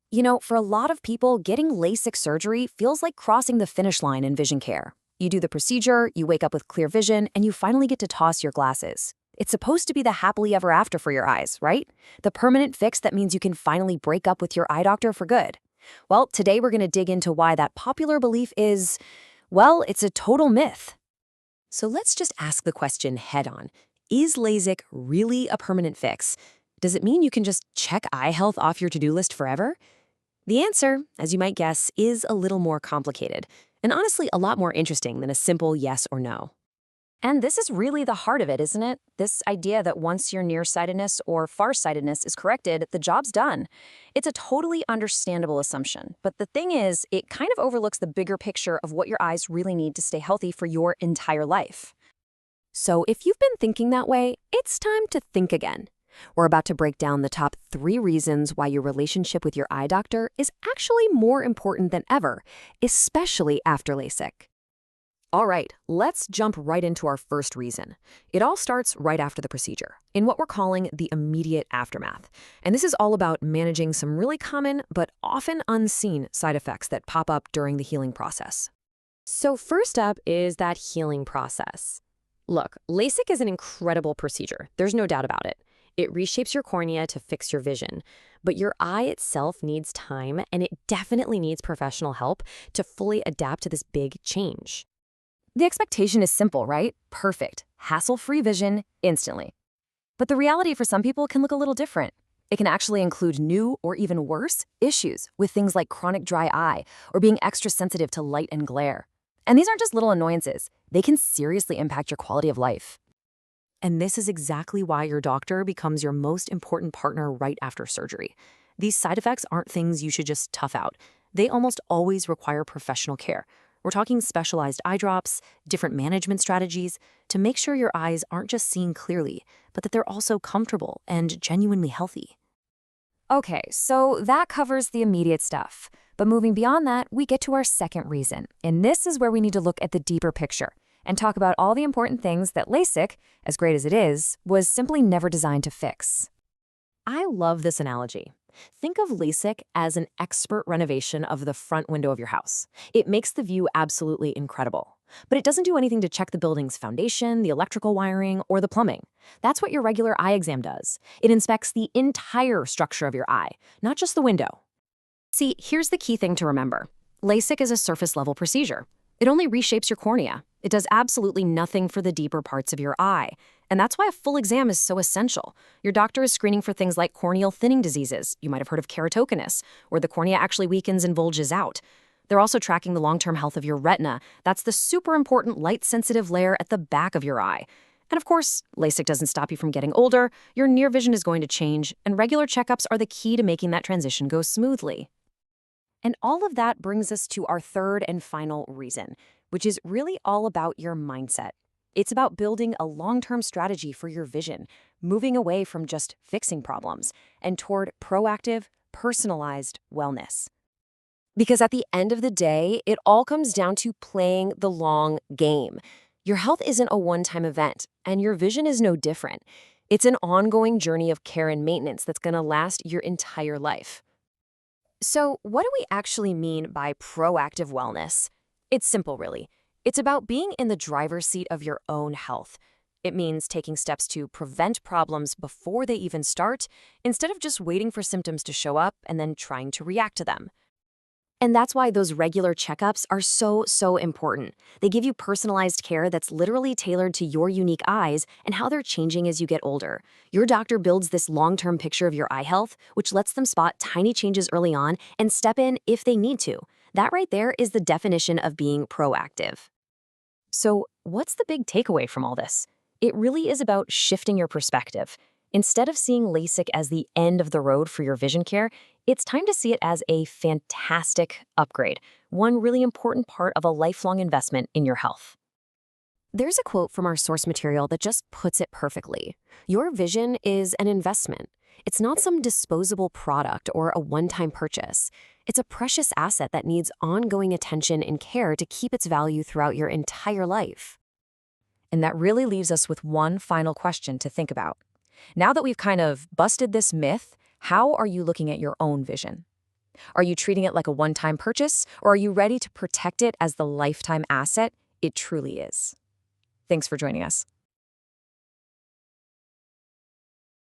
For a lot of people, getting LASIK surgery feels like crossing the finish line in vision care. You do the procedure, you wake up with clear vision, and you finally get to toss your glasses. It's supposed to be the happily ever after for your eyes, right? The permanent fix that means you can finally break up with your eye doctor for good. Well, today we're going to dig into why that popular belief is, well, it's a total myth. So let's just ask the question head on. Is LASIK really a permanent fix? Does it mean you can just check eye health off your to-do list forever? The answer, as you might guess, is a little more complicated, and honestly a lot more interesting than a simple yes or no. And this is really the heart of it, isn't it? This idea that once your nearsightedness or farsightedness is corrected, the job's done. It's a totally understandable assumption, but the thing is, it kind of overlooks the bigger picture of what your eyes really need to stay healthy for your entire life. So if you've been thinking that way, it's time to think again. We're about to break down the top 3 reasons why your relationship with your eye doctor is actually more important than ever, especially after LASIK. All right, let's jump right into our first reason. It all starts right after the procedure, in what we're calling the immediate aftermath. And this is all about managing some really common but often unseen side effects that pop up during the healing process. So first up is that healing process. Look, LASIK is an incredible procedure. There's no doubt about it. It reshapes your cornea to fix your vision, but your eye itself needs time, and it definitely needs professional help to fully adapt to this big change. The expectation is simple, right? Perfect, hassle-free vision instantly. But the reality for some people can look a little different. It can actually include new, or even worse, issues with things like chronic dry eye or being extra sensitive to light and glare. And these aren't just little annoyances. They can seriously impact your quality of life. And this is exactly why your doctor becomes your most important partner right after surgery. These side effects aren't things you should just tough out. They almost always require professional care. We're talking specialized eye drops, different management strategies, to make sure your eyes aren't just seeing clearly, but that they're also comfortable and genuinely healthy. Okay, so that covers the immediate stuff. But moving beyond that, we get to our second reason. And this is where we need to look at the deeper picture and talk about all the important things that LASIK, as great as it is, was simply never designed to fix. I love this analogy. Think of LASIK as an expert renovation of the front window of your house. It makes the view absolutely incredible. But it doesn't do anything to check the building's foundation, the electrical wiring, or the plumbing. That's what your regular eye exam does. It inspects the entire structure of your eye, not just the window. See, here's the key thing to remember. LASIK is a surface-level procedure. It only reshapes your cornea. It does absolutely nothing for the deeper parts of your eye. And that's why a full exam is so essential. Your doctor is screening for things like corneal thinning diseases. You might have heard of keratoconus, where the cornea actually weakens and bulges out. They're also tracking the long-term health of your retina. That's the super important light-sensitive layer at the back of your eye. And of course, LASIK doesn't stop you from getting older. Your near vision is going to change, and regular checkups are the key to making that transition go smoothly. And all of that brings us to our third and final reason, which is really all about your mindset. It's about building a long-term strategy for your vision, moving away from just fixing problems and toward proactive, personalized wellness. Because at the end of the day, it all comes down to playing the long game. Your health isn't a one-time event, and your vision is no different. It's an ongoing journey of care and maintenance that's going to last your entire life. So, what do we actually mean by proactive wellness? It's simple, really. It's about being in the driver's seat of your own health. It means taking steps to prevent problems before they even start, instead of just waiting for symptoms to show up and then trying to react to them. And that's why those regular checkups are so important. They give you personalized care that's literally tailored to your unique eyes and how they're changing as you get older. Your doctor builds this long-term picture of your eye health, which lets them spot tiny changes early on and step in if they need to. That right there is the definition of being proactive. So, what's the big takeaway from all this? It really is about shifting your perspective. Instead of seeing LASIK as the end of the road for your vision care, it's time to see it as a fantastic upgrade, one really important part of a lifelong investment in your health. There's a quote from our source material that just puts it perfectly. Your vision is an investment. It's not some disposable product or a one-time purchase. It's a precious asset that needs ongoing attention and care to keep its value throughout your entire life. And that really leaves us with one final question to think about. Now that we've kind of busted this myth, how are you looking at your own vision? Are you treating it like a one-time purchase, or are you ready to protect it as the lifetime asset it truly is? Thanks for joining us.